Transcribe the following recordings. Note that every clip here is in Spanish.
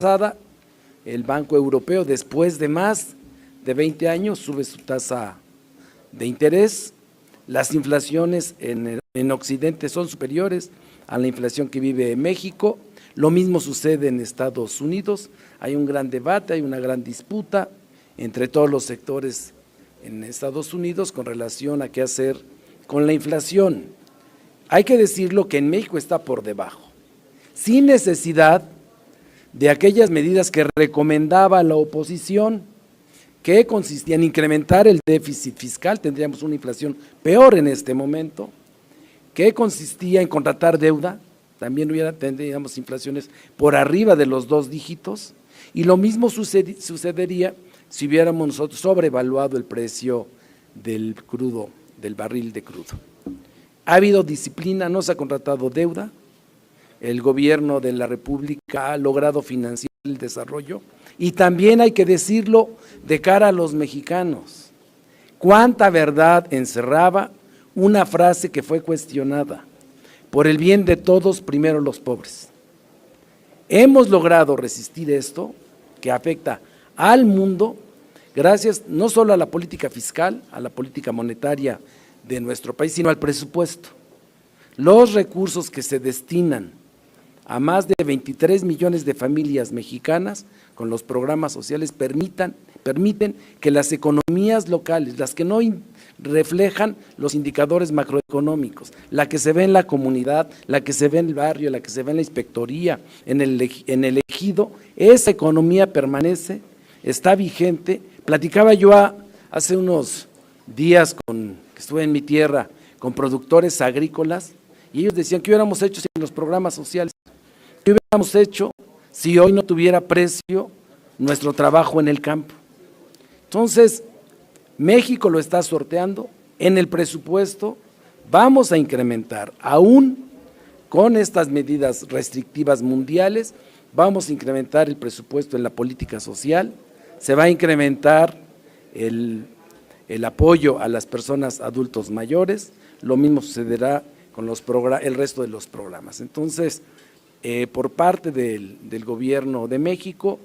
pasada, el Banco Europeo, después de más de 20 años, sube su tasa de interés. Las inflaciones en Occidente son superiores a la inflación que vive México. Lo mismo sucede en Estados Unidos. Hay un gran debate, hay una gran disputa entre todos los sectores en Estados Unidos con relación a qué hacer con la inflación. Hay que decirlo que en México está por debajo, sin necesidad de aquellas medidas que recomendaba la oposición, que consistían en incrementar el déficit fiscal, tendríamos una inflación peor en este momento, que consistía en contratar deuda, también tendríamos inflaciones por arriba de los 2 dígitos, y lo mismo sucedería si hubiéramos nosotros sobrevaluado el precio del crudo, del barril de crudo. Ha habido disciplina, no se ha contratado deuda, el gobierno de la República ha logrado financiar el desarrollo y también hay que decirlo de cara a los mexicanos. ¿Cuánta verdad encerraba una frase que fue cuestionada? Por el bien de todos, primero los pobres. Hemos logrado resistir esto que afecta al mundo gracias no solo a la política fiscal, a la política monetaria de nuestro país, sino al presupuesto. Los recursos que se destinan a más de 23 millones de familias mexicanas con los programas sociales permiten que las economías locales, las que no reflejan los indicadores macroeconómicos, la que se ve en la comunidad, la que se ve en el barrio, la que se ve en la inspectoría, en el ejido, esa economía permanece, está vigente. Platicaba yo hace unos días que estuve en mi tierra con productores agrícolas y ellos decían que hubiéramos hecho sin los programas sociales. ¿Qué hubiéramos hecho si hoy no tuviera precio nuestro trabajo en el campo? Entonces, México lo está sorteando, en el presupuesto vamos a incrementar, aún con estas medidas restrictivas mundiales, vamos a incrementar el presupuesto en la política social, se va a incrementar el apoyo a las personas adultos mayores, lo mismo sucederá con el resto de los programas. Entonces, por parte del Gobierno de México,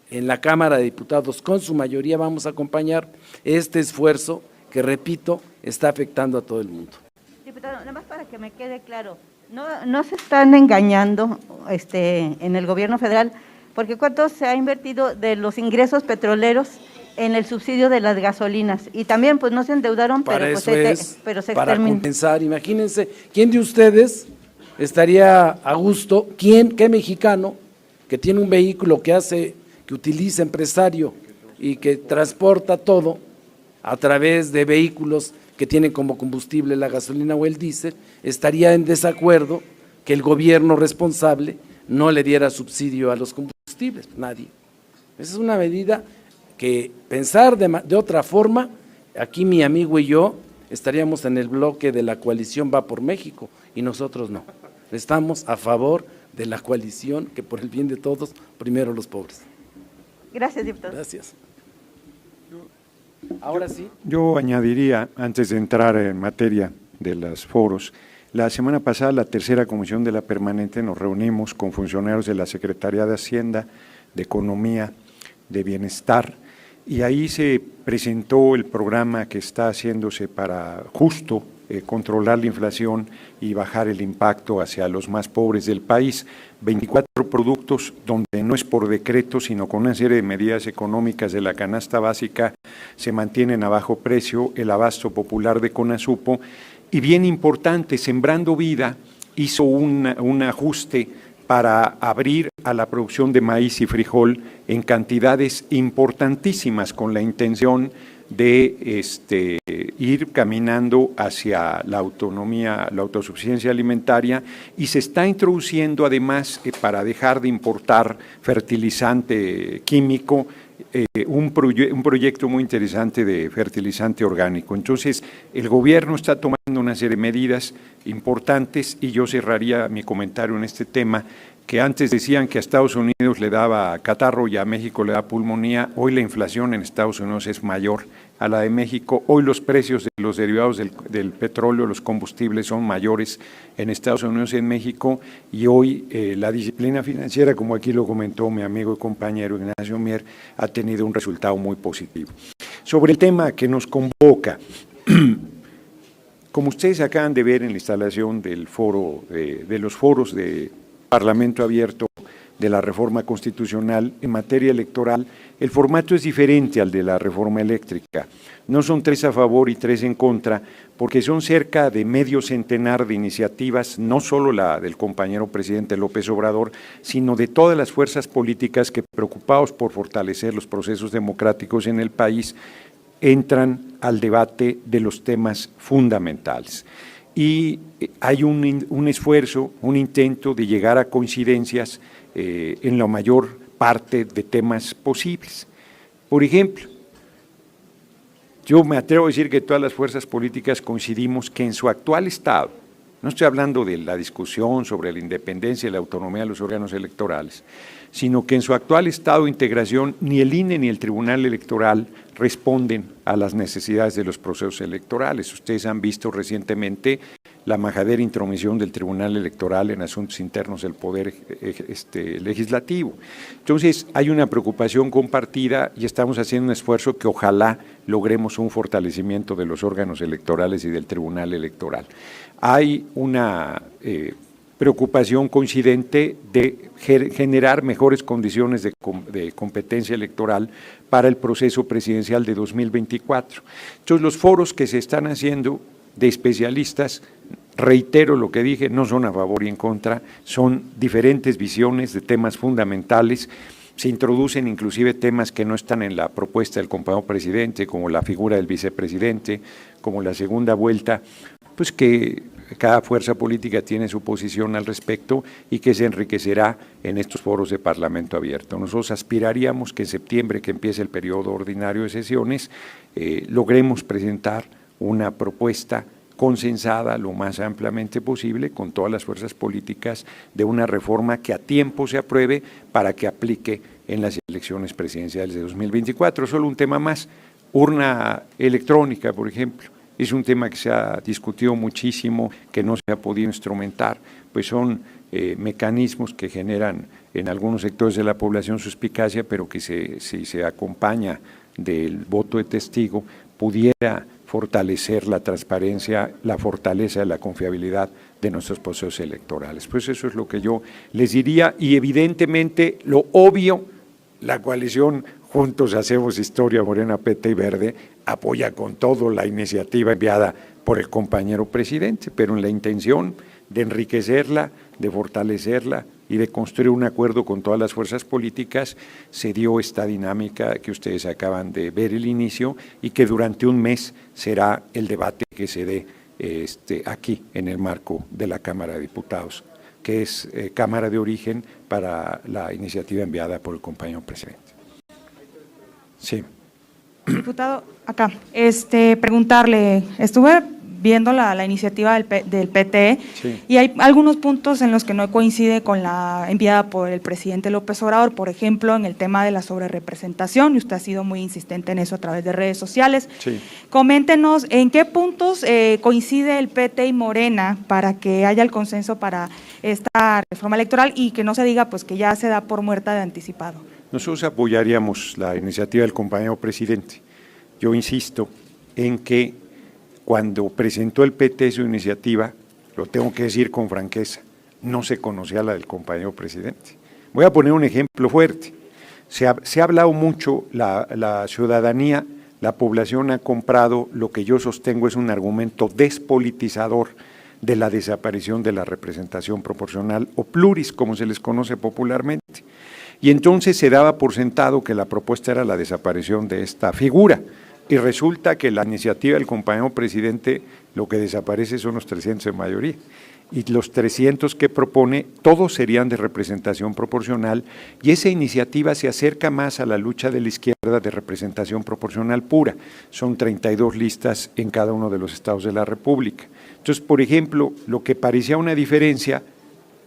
en la Cámara de Diputados, con su mayoría, vamos a acompañar este esfuerzo que, repito, está afectando a todo el mundo. Diputado, nada más para que me quede claro, no se están engañando en el Gobierno federal, porque ¿cuánto se ha invertido de los ingresos petroleros en el subsidio de las gasolinas? Y también, pues, no se endeudaron, para pero, pues, pero se para exterminó. compensar. Imagínense, ¿quién de ustedes estaría a gusto? ¿Qué mexicano que tiene un vehículo que utiliza empresario y que transporta todo a través de vehículos que tienen como combustible la gasolina o el diésel, estaría en desacuerdo que el gobierno responsable no le diera subsidio a los combustibles? Nadie. Esa es una medida que pensar de otra forma, aquí mi amigo y yo estaríamos en el bloque de la coalición Va por México y nosotros no. Estamos a favor de la coalición que por el bien de todos, primero los pobres. Gracias, diputado. Gracias. Ahora sí. Yo añadiría, antes de entrar en materia de los foros, la semana pasada la tercera comisión de la permanente nos reunimos con funcionarios de la Secretaría de Hacienda, de Economía, de Bienestar, y ahí se presentó el programa que está haciéndose para justo controlar la inflación y bajar el impacto hacia los más pobres del país. 24 productos donde no es por decreto, sino con una serie de medidas económicas de la canasta básica se mantienen a bajo precio, el abasto popular de Conasupo, y bien importante, Sembrando Vida hizo un ajuste para abrir a la producción de maíz y frijol en cantidades importantísimas con la intención de ir caminando hacia la autonomía, la autosuficiencia alimentaria, y se está introduciendo además para dejar de importar fertilizante químico, un proyecto muy interesante de fertilizante orgánico. Entonces, el gobierno está tomando una serie de medidas importantes y yo cerraría mi comentario en este tema que antes decían que a Estados Unidos le daba catarro y a México le da pulmonía. Hoy la inflación en Estados Unidos es mayor a la de México. Hoy los precios de los derivados del petróleo, los combustibles, son mayores en Estados Unidos y en México. Y hoy la disciplina financiera, como aquí lo comentó mi amigo y compañero Ignacio Mier, ha tenido un resultado muy positivo. Sobre el tema que nos convoca, como ustedes acaban de ver en la instalación del foro, de los foros de Parlamento Abierto de la reforma constitucional en materia electoral, el formato es diferente al de la reforma eléctrica. No son 3 a favor y 3 en contra, porque son cerca de medio centenar de iniciativas, no solo la del compañero presidente López Obrador, sino de todas las fuerzas políticas que, preocupados por fortalecer los procesos democráticos en el país, entran al debate de los temas fundamentales. Y hay un esfuerzo, un intento de llegar a coincidencias en la mayor parte de temas posibles. Por ejemplo, yo me atrevo a decir que todas las fuerzas políticas coincidimos que en su actual estado, no estoy hablando de la discusión sobre la independencia y la autonomía de los órganos electorales, sino que en su actual estado de integración ni el INE ni el Tribunal Electoral responden a las necesidades de los procesos electorales. Ustedes han visto recientemente la majadera intromisión del Tribunal Electoral en asuntos internos del Poder Legislativo. Entonces, hay una preocupación compartida y estamos haciendo un esfuerzo que ojalá logremos un fortalecimiento de los órganos electorales y del Tribunal Electoral. Hay una preocupación coincidente de generar mejores condiciones de competencia electoral para el proceso presidencial de 2024. Entonces, los foros que se están haciendo de especialistas, reitero lo que dije, no son a favor y en contra, son diferentes visiones de temas fundamentales. Se introducen inclusive temas que no están en la propuesta del compañero presidente, como la figura del vicepresidente, como la segunda vuelta, pues que cada fuerza política tiene su posición al respecto y que se enriquecerá en estos foros de Parlamento Abierto. Nosotros aspiraríamos que en septiembre, que empiece el periodo ordinario de sesiones, logremos presentar una propuesta consensada lo más ampliamente posible con todas las fuerzas políticas de una reforma que a tiempo se apruebe para que aplique en las elecciones presidenciales de 2024. Solo un tema más, urna electrónica, por ejemplo. Es un tema que se ha discutido muchísimo, que no se ha podido instrumentar, pues son mecanismos que generan en algunos sectores de la población suspicacia, pero que si se acompaña del voto de testigo, pudiera fortalecer la transparencia, la fortaleza de la confiabilidad de nuestros procesos electorales. Pues eso es lo que yo les diría, y evidentemente lo obvio, la coalición Juntos Hacemos Historia, Morena, PT y Verde, apoya con todo la iniciativa enviada por el compañero presidente, pero en la intención de enriquecerla, de fortalecerla y de construir un acuerdo con todas las fuerzas políticas, se dio esta dinámica que ustedes acaban de ver el inicio y que durante un mes será el debate que se dé aquí en el marco de la Cámara de Diputados, que es Cámara de Origen para la iniciativa enviada por el compañero presidente. Sí. Diputado, acá, preguntarle, estuve viendo la iniciativa del PT, sí, y hay algunos puntos en los que no coincide con la enviada por el presidente López Obrador, por ejemplo, en el tema de la sobrerepresentación, y usted ha sido muy insistente en eso a través de redes sociales. Sí. Coméntenos en qué puntos coincide el PT y Morena para que haya el consenso para esta reforma electoral y que no se diga pues que ya se da por muerta de anticipado. Nosotros apoyaríamos la iniciativa del compañero presidente. Yo insisto en que cuando presentó el PT su iniciativa, lo tengo que decir con franqueza, no se conocía la del compañero presidente. Voy a poner un ejemplo fuerte. Se ha hablado mucho, la ciudadanía, la población ha comprado lo que yo sostengo es un argumento despolitizador de la desaparición de la representación proporcional o pluris, como se les conoce popularmente. Y entonces se daba por sentado que la propuesta era la desaparición de esta figura. Y resulta que la iniciativa del compañero presidente lo que desaparece son los 300 de mayoría. Y los 300 que propone, todos serían de representación proporcional, y esa iniciativa se acerca más a la lucha de la izquierda de representación proporcional pura. Son 32 listas en cada uno de los estados de la República. Entonces, por ejemplo, lo que parecía una diferencia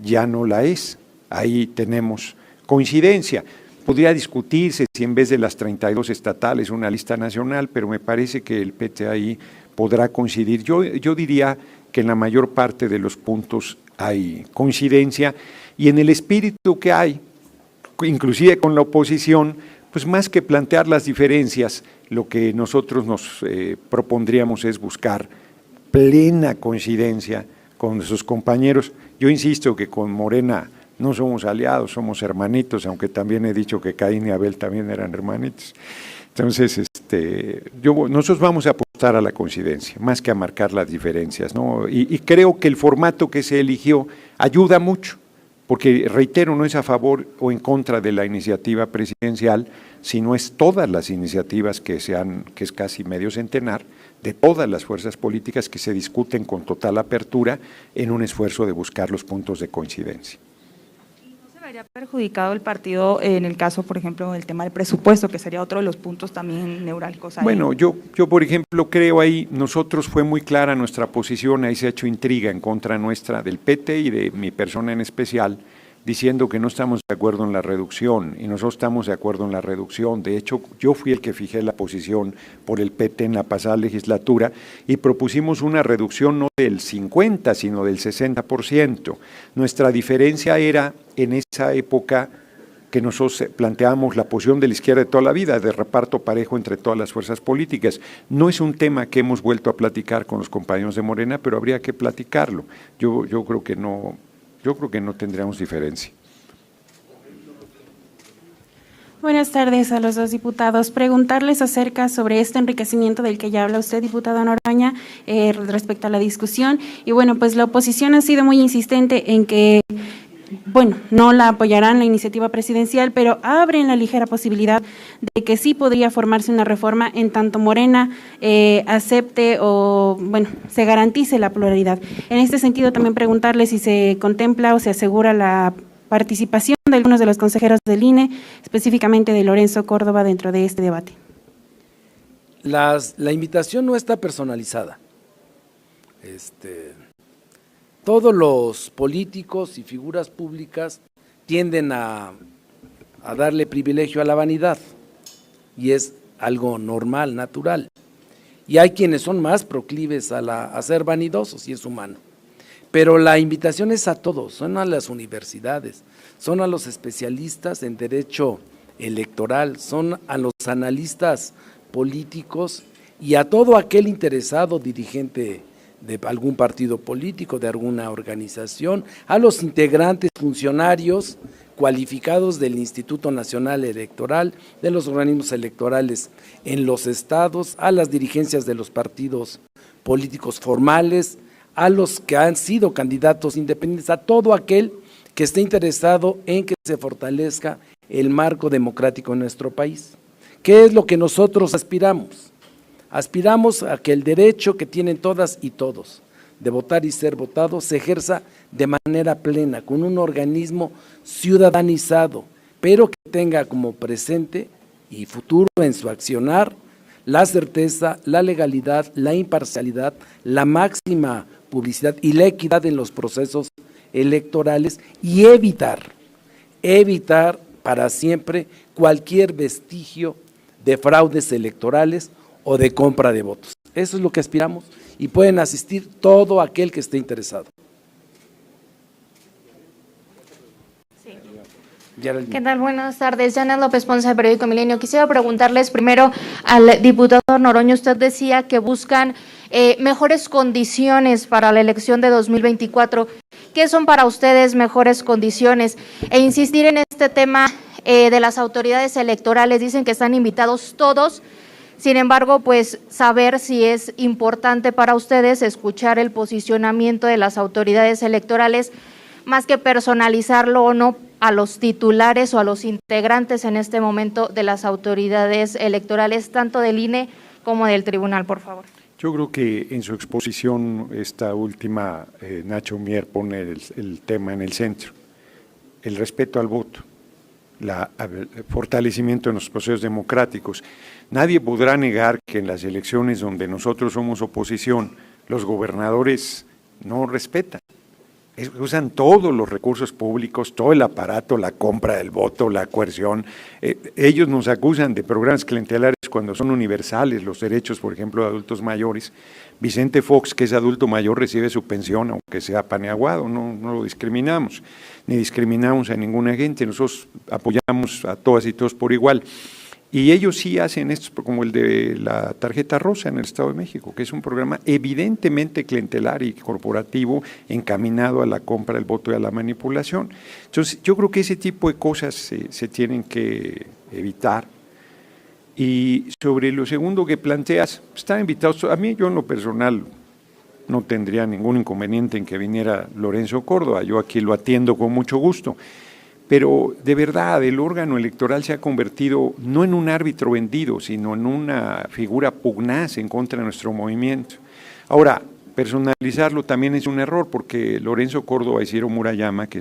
ya no la es. ahí tenemos coincidencia. Podría discutirse si en vez de las 32 estatales una lista nacional, pero me parece que el PT ahí podrá coincidir. Yo diría que en la mayor parte de los puntos hay coincidencia y en el espíritu que hay, inclusive con la oposición, pues más que plantear las diferencias, lo que nosotros nos propondríamos es buscar plena coincidencia con sus compañeros. Yo insisto que con Morena no somos aliados, somos hermanitos, aunque también he dicho que Caín y Abel también eran hermanitos. Entonces, nosotros vamos a apostar a la coincidencia, más que a marcar las diferencias, ¿no? Y creo que el formato que se eligió ayuda mucho, porque, reitero, no es a favor o en contra de la iniciativa presidencial, sino es todas las iniciativas que es casi medio centenar, de todas las fuerzas políticas que se discuten con total apertura en un esfuerzo de buscar los puntos de coincidencia. ¿Habría perjudicado el partido en el caso, por ejemplo, del tema del presupuesto, que sería otro de los puntos también neurálgicos ahí? Bueno, yo por ejemplo, creo ahí, nosotros fue muy clara nuestra posición, ahí se ha hecho intriga en contra nuestra del PT y de mi persona en especial, diciendo que no estamos de acuerdo en la reducción, y nosotros estamos de acuerdo en la reducción. De hecho, yo fui el que fijé la posición por el PT en la pasada legislatura y propusimos una reducción no del 50%, sino del 60%. Nuestra diferencia era, en esa época, que nosotros planteábamos la posición de la izquierda de toda la vida, de reparto parejo entre todas las fuerzas políticas. No es un tema que hemos vuelto a platicar con los compañeros de Morena, pero habría que platicarlo. Yo creo que no tendríamos diferencia. Buenas tardes a los dos diputados. Preguntarles acerca sobre este enriquecimiento del que ya habla usted, diputada Noroña, respecto a la discusión. Y bueno, pues la oposición ha sido muy insistente en que, bueno, no la apoyarán la iniciativa presidencial, pero abren la ligera posibilidad de que sí podría formarse una reforma en tanto Morena acepte o, bueno, se garantice la pluralidad. En este sentido, también preguntarle si se contempla o se asegura la participación de algunos de los consejeros del INE, específicamente de Lorenzo Córdoba, dentro de este debate. La invitación no está personalizada. Todos los políticos y figuras públicas tienden a darle privilegio a la vanidad, y es algo normal, natural. Y hay quienes son más proclives a ser vanidosos, y es humano. Pero la invitación es a todos, son a las universidades, son a los especialistas en derecho electoral, son a los analistas políticos y a todo aquel interesado dirigente de algún partido político, de alguna organización, a los integrantes funcionarios cualificados del Instituto Nacional Electoral, de los organismos electorales en los estados, a las dirigencias de los partidos políticos formales, a los que han sido candidatos independientes, a todo aquel que esté interesado en que se fortalezca el marco democrático en nuestro país. ¿Qué es lo que nosotros aspiramos? Aspiramos a que el derecho que tienen todas y todos de votar y ser votados se ejerza de manera plena, con un organismo ciudadanizado, pero que tenga como presente y futuro en su accionar la certeza, la legalidad, la imparcialidad, la máxima publicidad y la equidad en los procesos electorales y evitar para siempre cualquier vestigio de fraudes electorales o de compra de votos. Eso es lo que aspiramos y pueden asistir todo aquel que esté interesado. ¿Qué tal? Buenas tardes. Janet López Ponce, del periódico Milenio. Quisiera preguntarles primero al diputado Noroña. Usted decía que buscan mejores condiciones para la elección de 2024. ¿Qué son para ustedes mejores condiciones? E insistir en este tema de las autoridades electorales. Dicen que están invitados todos. Sin embargo, pues saber si es importante para ustedes escuchar el posicionamiento de las autoridades electorales, más que personalizarlo o no, a los titulares o a los integrantes en este momento de las autoridades electorales, tanto del INE como del tribunal, por favor. Yo creo que en su exposición, esta última, Nacho Mier pone el tema en el centro, el respeto al voto, el fortalecimiento de los procesos democráticos. Nadie podrá negar que en las elecciones donde nosotros somos oposición, los gobernadores no respetan. usan todos los recursos públicos, todo el aparato, la compra del voto, la coerción. Ellos nos acusan de programas clientelares cuando son universales, los derechos, por ejemplo, de adultos mayores. Vicente Fox, que es adulto mayor, recibe su pensión, aunque sea paneaguado, no lo discriminamos, ni discriminamos a ninguna gente, nosotros apoyamos a todas y todos por igual. Y ellos sí hacen esto, como el de la tarjeta rosa en el Estado de México, que es un programa evidentemente clientelar y corporativo encaminado a la compra del voto y a la manipulación. Entonces, yo creo que ese tipo de cosas se tienen que evitar. Y sobre lo segundo que planteas, están invitados, a mí yo en lo personal no tendría ningún inconveniente en que viniera Lorenzo Córdoba, yo aquí lo atiendo con mucho gusto. Pero de verdad el órgano electoral se ha convertido no en un árbitro vendido, sino en una figura pugnaz en contra de nuestro movimiento. Ahora, personalizarlo también es un error, porque Lorenzo Córdoba y Ciro Murayama, que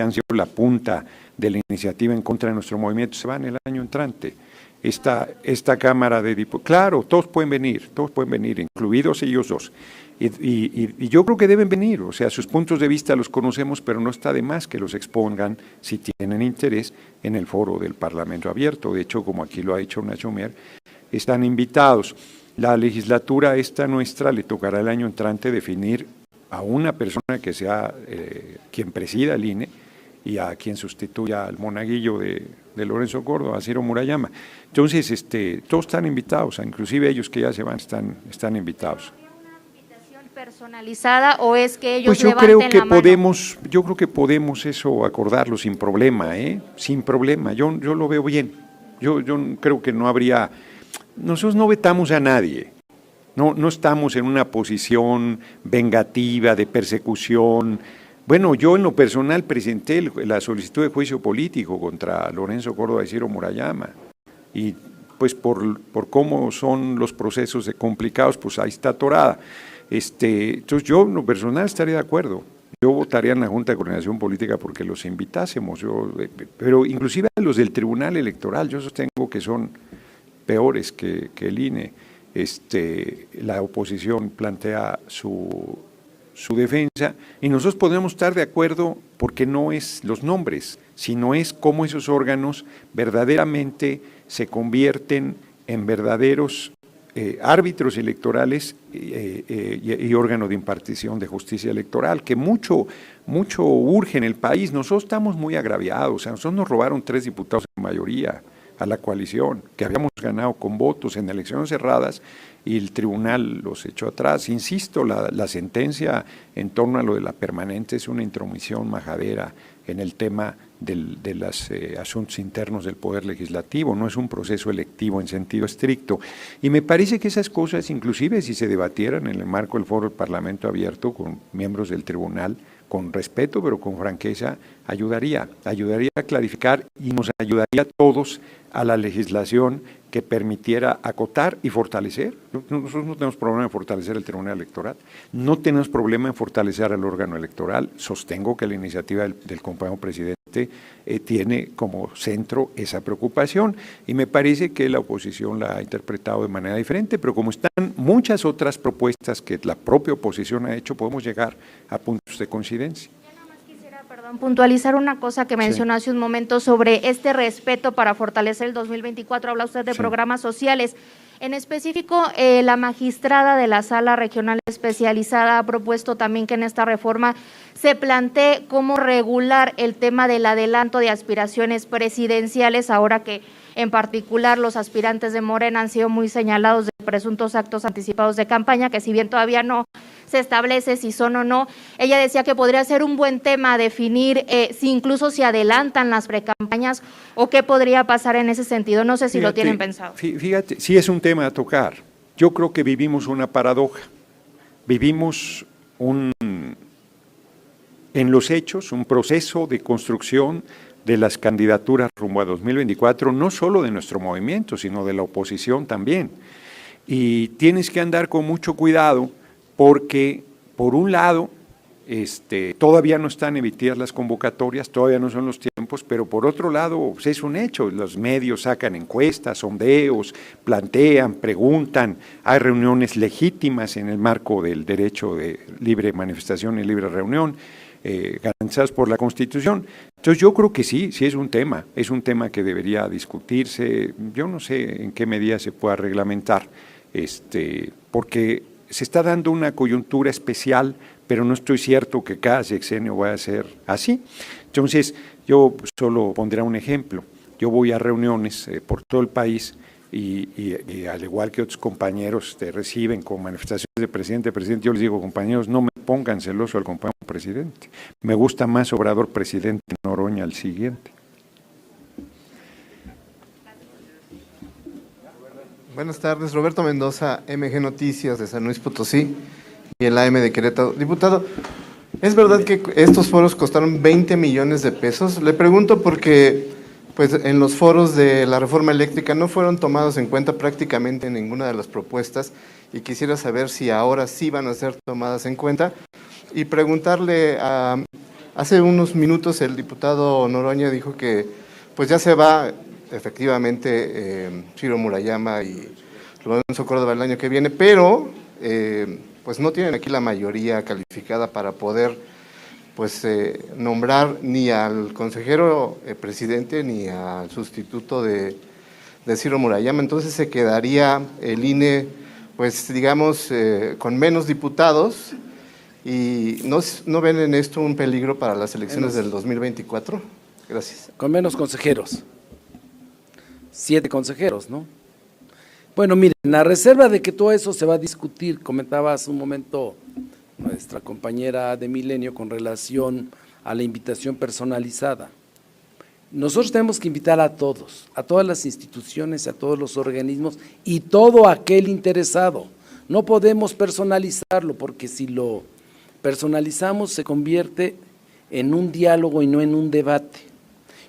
han sido la punta de la iniciativa en contra de nuestro movimiento, se van el año entrante. Esta Cámara de Diputados, claro, todos pueden venir, incluidos ellos dos. Y yo creo que deben venir, o sea, sus puntos de vista los conocemos, pero no está de más que los expongan, si tienen interés, en el foro del Parlamento Abierto. De hecho, como aquí lo ha dicho Nacho Mier, están invitados. La legislatura esta nuestra le tocará el año entrante definir a una persona que sea quien presida el INE y a quien sustituya al monaguillo de Lorenzo Córdoba, a Ciro Murayama. Entonces, todos están invitados, inclusive ellos que ya se van están invitados. ¿Personalizada o es que ellos pues yo levanten creo que la mano? Yo creo que podemos eso acordarlo sin problema, sin problema. Yo lo veo bien. Yo creo que no habría. Nosotros no vetamos a nadie. No estamos en una posición vengativa de persecución. Bueno, yo en lo personal presenté la solicitud de juicio político contra Lorenzo Córdoba y Ciro Murayama. Y pues por cómo son los procesos complicados, pues ahí está atorada. Entonces yo en lo personal estaría de acuerdo. Yo votaría en la Junta de Coordinación Política porque los invitásemos, pero inclusive a los del Tribunal Electoral, yo sostengo que son peores que el INE. La oposición plantea su defensa y nosotros podemos estar de acuerdo porque no es los nombres, sino es cómo esos órganos verdaderamente se convierten en verdaderos árbitros electorales y órgano de impartición de justicia electoral, que mucho urge en el país. Nosotros estamos muy agraviados, o sea, nosotros nos robaron 3 diputados en mayoría a la coalición, que habíamos ganado con votos en elecciones cerradas y el tribunal los echó atrás. Insisto, la sentencia en torno a lo de la permanente es una intromisión majadera en el tema de los asuntos internos del Poder Legislativo, no es un proceso electivo en sentido estricto. Y me parece que esas cosas, inclusive si se debatieran en el marco del foro del Parlamento Abierto con miembros del tribunal, con respeto pero con franqueza, ayudaría a clarificar y nos ayudaría a todos a la legislación que permitiera acotar y fortalecer. Nosotros no tenemos problema en fortalecer el Tribunal Electoral, no tenemos problema en fortalecer al órgano electoral. Sostengo que la iniciativa del compañero presidente tiene como centro esa preocupación y me parece que la oposición la ha interpretado de manera diferente, pero como están muchas otras propuestas que la propia oposición ha hecho, podemos llegar a puntos de coincidencia. Puntualizar una cosa que mencionó hace un momento sobre este respeto para fortalecer el 2024. Habla usted de programas sociales. En específico, la magistrada de la Sala Regional Especializada ha propuesto también que en esta reforma se plantee cómo regular el tema del adelanto de aspiraciones presidenciales, ahora que en particular los aspirantes de Morena han sido muy señalados de presuntos actos anticipados de campaña, que si bien todavía no se establece si son o no, ella decía que podría ser un buen tema definir si incluso se adelantan las precampañas o qué podría pasar en ese sentido. No sé si lo tienen pensado. Fíjate, sí es un tema a tocar. Yo creo que vivimos una paradoja. Vivimos en los hechos un proceso de construcción de las candidaturas rumbo a 2024, no solo de nuestro movimiento, sino de la oposición también. Y tienes que andar con mucho cuidado porque, por un lado, todavía no están emitidas las convocatorias, todavía no son los tiempos, pero por otro lado, pues es un hecho, los medios sacan encuestas, sondeos, plantean, preguntan, hay reuniones legítimas en el marco del derecho de libre manifestación y libre reunión. garantizados por la Constitución. Entonces yo creo que sí es un tema que debería discutirse. Yo no sé en qué medida se pueda reglamentar, porque se está dando una coyuntura especial, pero no estoy cierto que cada sexenio vaya a ser así. Entonces yo solo pondré un ejemplo. Yo voy a reuniones por todo el país y al igual que otros compañeros te reciben con manifestaciones de presidente, yo les digo, compañeros, no me pongan celoso al compañero presidente. Me gusta más Obrador presidente, Noroña al siguiente. Buenas tardes, Roberto Mendoza, MG Noticias de San Luis Potosí y el AM de Querétaro. Diputado, ¿es verdad que estos foros costaron 20 millones de pesos? Le pregunto porque pues, en los foros de la reforma eléctrica no fueron tomados en cuenta prácticamente ninguna de las propuestas y quisiera saber si ahora sí van a ser tomadas en cuenta. Y preguntarle, hace unos minutos el diputado Noroña dijo que pues ya se va efectivamente Ciro Murayama y Lorenzo Córdoba el año que viene, pero pues no tienen aquí la mayoría calificada para poder pues nombrar ni al consejero presidente ni al sustituto de Ciro Murayama. Entonces se quedaría el INE pues digamos con menos diputados. ¿Y no ven en esto un peligro para las elecciones del 2024? Gracias. Con menos consejeros. 7 consejeros, ¿no? Bueno, miren, la reserva de que todo eso se va a discutir, comentaba hace un momento nuestra compañera de Milenio con relación a la invitación personalizada. Nosotros tenemos que invitar a todos, a todas las instituciones, a todos los organismos y todo aquel interesado. No podemos personalizarlo porque si lo personalizamos se convierte en un diálogo y no en un debate.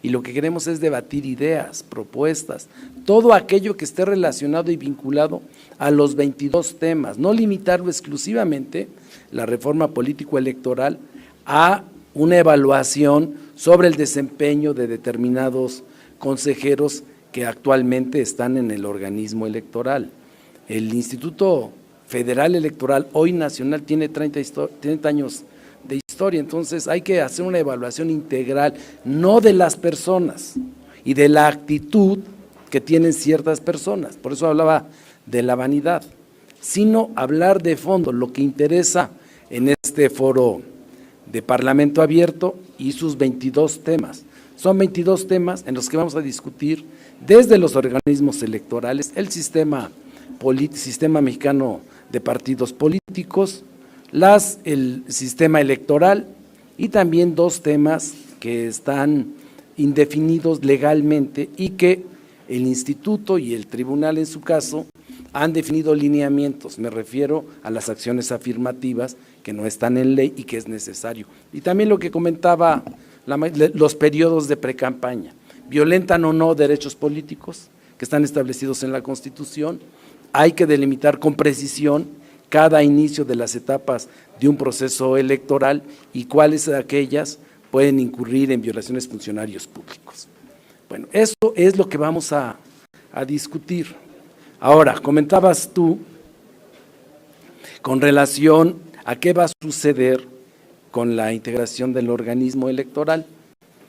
Y lo que queremos es debatir ideas, propuestas, todo aquello que esté relacionado y vinculado a los 22 temas, no limitarlo exclusivamente, la reforma político-electoral, a una evaluación sobre el desempeño de determinados consejeros que actualmente están en el organismo electoral. El Instituto Federal Electoral, hoy nacional, tiene 30 años de historia, entonces hay que hacer una evaluación integral, no de las personas y de la actitud que tienen ciertas personas, por eso hablaba de la vanidad, sino hablar de fondo, lo que interesa en este foro de Parlamento Abierto y sus 22 temas. Son 22 temas en los que vamos a discutir desde los organismos electorales, el sistema mexicano de partidos políticos, el sistema electoral y también 2 temas que están indefinidos legalmente y que el instituto y el tribunal en su caso han definido lineamientos, me refiero a las acciones afirmativas que no están en ley y que es necesario. Y también lo que comentaba, los periodos de precampaña, violentan o no derechos políticos que están establecidos en la Constitución, hay que delimitar con precisión cada inicio de las etapas de un proceso electoral y cuáles de aquellas pueden incurrir en violaciones de funcionarios públicos. Bueno, eso es lo que vamos a discutir. Ahora, comentabas tú con relación a qué va a suceder con la integración del organismo electoral.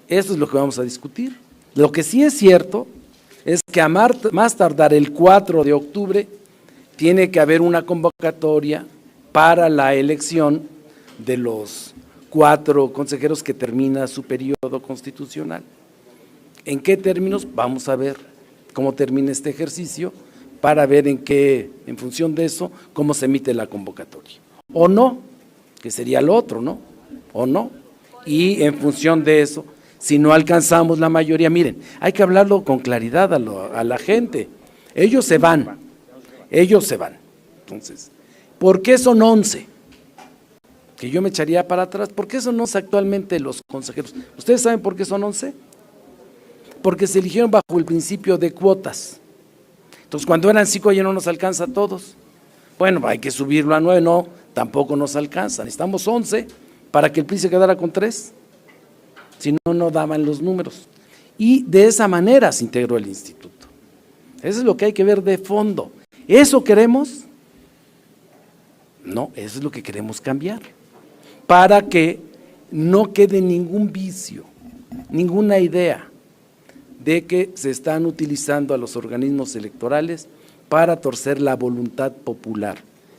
Eso es lo que vamos a discutir. Lo que sí es cierto es que a más tardar el 4 de octubre tiene que haber una convocatoria para la elección de los 4 consejeros que termina su periodo constitucional. ¿En qué términos? Vamos a ver cómo termina este ejercicio para ver en función de eso, cómo se emite la convocatoria. O no, que sería lo otro, ¿no? O no. Y en función de eso, si no alcanzamos la mayoría, miren, hay que hablarlo con claridad a la gente. Ellos se van. Entonces, ¿por qué son 11? Que yo me echaría para atrás. ¿Por qué son 11 actualmente los consejeros? ¿Ustedes saben por qué son 11? Porque se eligieron bajo el principio de cuotas. Entonces, cuando eran 5 ya no nos alcanza a todos. Bueno, hay que subirlo a 9, no, tampoco nos alcanza. Necesitamos 11 para que el PRI se quedara con 3. Si no, no daban los números. Y de esa manera se integró el instituto. Eso es lo que hay que ver de fondo. ¿Eso queremos? No, eso es lo que queremos cambiar. Para que no quede ningún vicio, ninguna idea de que se están utilizando a los organismos electorales para torcer la voluntad popular,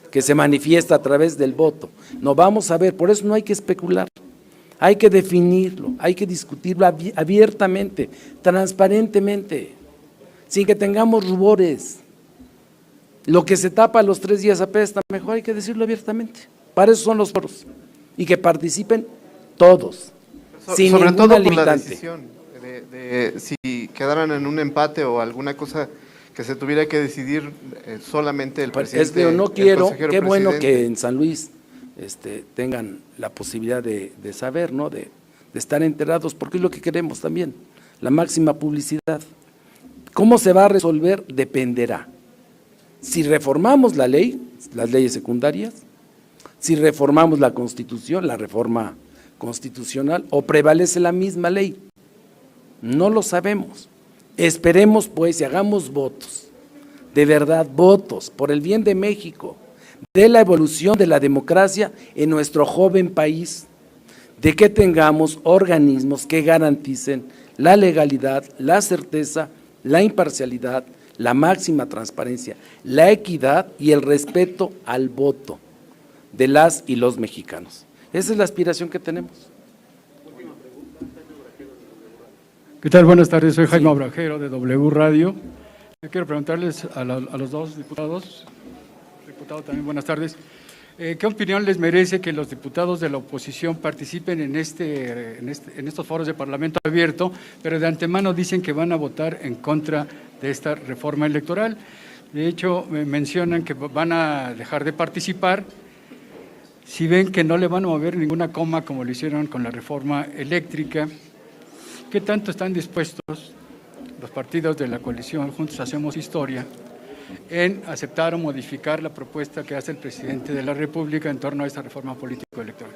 que se manifiesta a través del voto. No, vamos a ver, por eso no hay que especular, hay que definirlo, hay que discutirlo abiertamente, transparentemente, sin que tengamos rubores. Lo que se tapa a los 3 días apesta, mejor hay que decirlo abiertamente. Para eso son los foros, y que participen todos, sin sobre ninguna todo por limitante. la decisión de si quedaran en un empate o alguna cosa que se tuviera que decidir solamente el presidente. No el quiero, consejero qué bueno presidente. que en San Luis tengan la posibilidad de saber, ¿no? de estar enterados, porque es lo que queremos también, la máxima publicidad. ¿Cómo se va a resolver? Dependerá. Si reformamos la ley, las leyes secundarias, si reformamos la Constitución, la reforma constitucional, o prevalece la misma ley. No lo sabemos. Esperemos pues y hagamos votos, de verdad votos, por el bien de México, de la evolución de la democracia en nuestro joven país, de que tengamos organismos que garanticen la legalidad, la certeza, la imparcialidad, la máxima transparencia, la equidad y el respeto al voto de las y los mexicanos. Esa es la aspiración que tenemos. ¿Qué tal? Buenas tardes, soy Jaime Obrajero de W Radio. Yo quiero preguntarles a los dos diputados, diputado también, buenas tardes, ¿qué opinión les merece que los diputados de la oposición participen en estos foros de Parlamento abierto, pero de antemano dicen que van a votar en contra de esta reforma electoral? De hecho, mencionan que van a dejar de participar si ven que no le van a mover ninguna coma como lo hicieron con la reforma eléctrica. ¿Qué tanto están dispuestos los partidos de la coalición Juntos Hacemos Historia en aceptar o modificar la propuesta que hace el presidente de la República en torno a esta reforma político-electoral?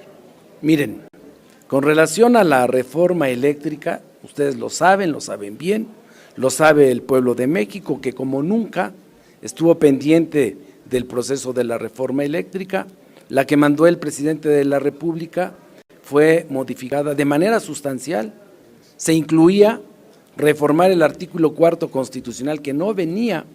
Miren, con relación a la reforma eléctrica, ustedes lo saben bien, lo sabe el pueblo de México, que como nunca estuvo pendiente del proceso de la reforma eléctrica. La que mandó el presidente de la República fue modificada de manera sustancial. Se incluía reformar el artículo 4 constitucional que no venía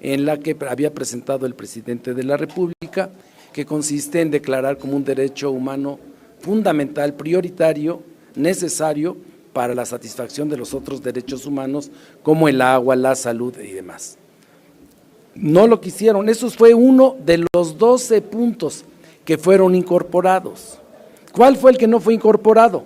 en la que había presentado el presidente de la República, que consiste en declarar como un derecho humano fundamental, prioritario, necesario para la satisfacción de los otros derechos humanos, como el agua, la salud y demás. No lo quisieron, eso fue uno de los 12 puntos que fueron incorporados. ¿Cuál fue el que no fue incorporado?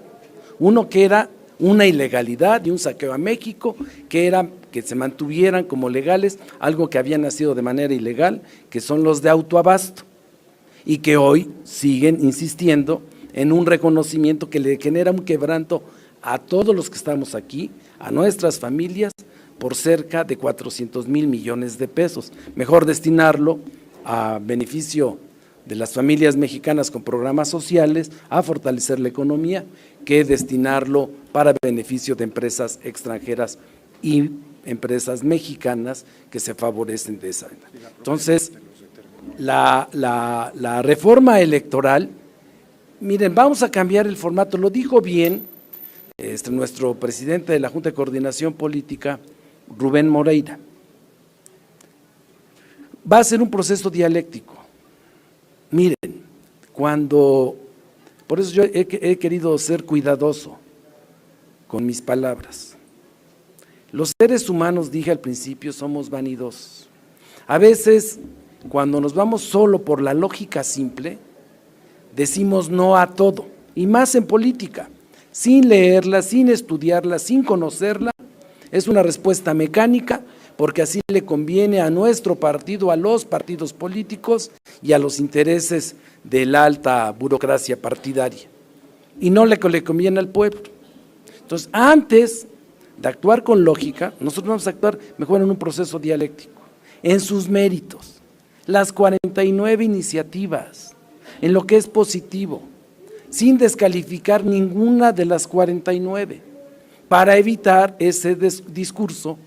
Uno que era una ilegalidad y un saqueo a México, que era que se mantuvieran como legales, algo que había nacido de manera ilegal, que son los de autoabasto, y que hoy siguen insistiendo en un reconocimiento que le genera un quebranto a todos los que estamos aquí, a nuestras familias, por cerca de 400,000 millones de pesos. Mejor destinarlo a beneficio de las familias mexicanas con programas sociales, a fortalecer la economía, que destinarlo para beneficio de empresas extranjeras y empresas mexicanas que se favorecen de esa. Entonces, la reforma electoral, miren, vamos a cambiar el formato, lo dijo bien nuestro presidente de la Junta de Coordinación Política, Rubén Moreira. Va a ser un proceso dialéctico. Miren, por eso yo he querido ser cuidadoso con mis palabras. Los seres humanos, dije al principio, somos vanidosos. A veces, cuando nos vamos solo por la lógica simple, decimos no a todo, y más en política, sin leerla, sin estudiarla, sin conocerla. Es una respuesta mecánica, porque así le conviene a nuestro partido, a los partidos políticos y a los intereses de la alta burocracia partidaria. Y no le conviene al pueblo. Entonces, antes de actuar con lógica, nosotros vamos a actuar mejor en un proceso dialéctico, en sus méritos, las 49 iniciativas, en lo que es positivo, sin descalificar ninguna de las 49, para evitar ese discurso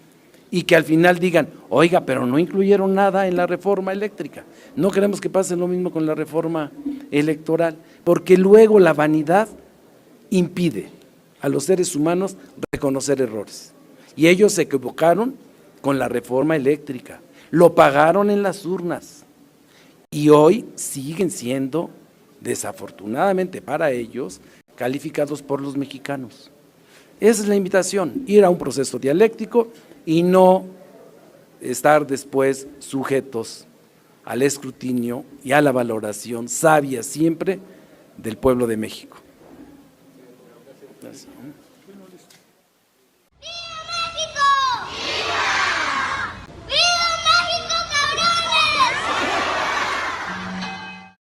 y que al final digan, oiga, pero no incluyeron nada en la reforma eléctrica. No queremos que pase lo mismo con la reforma electoral, porque luego la vanidad impide a los seres humanos reconocer errores. Y ellos se equivocaron con la reforma eléctrica, lo pagaron en las urnas y hoy siguen siendo, desafortunadamente para ellos, calificados por los mexicanos. Esa es la invitación, ir a un proceso dialéctico y no estar después sujetos al escrutinio y a la valoración sabia siempre del pueblo de México. Gracias.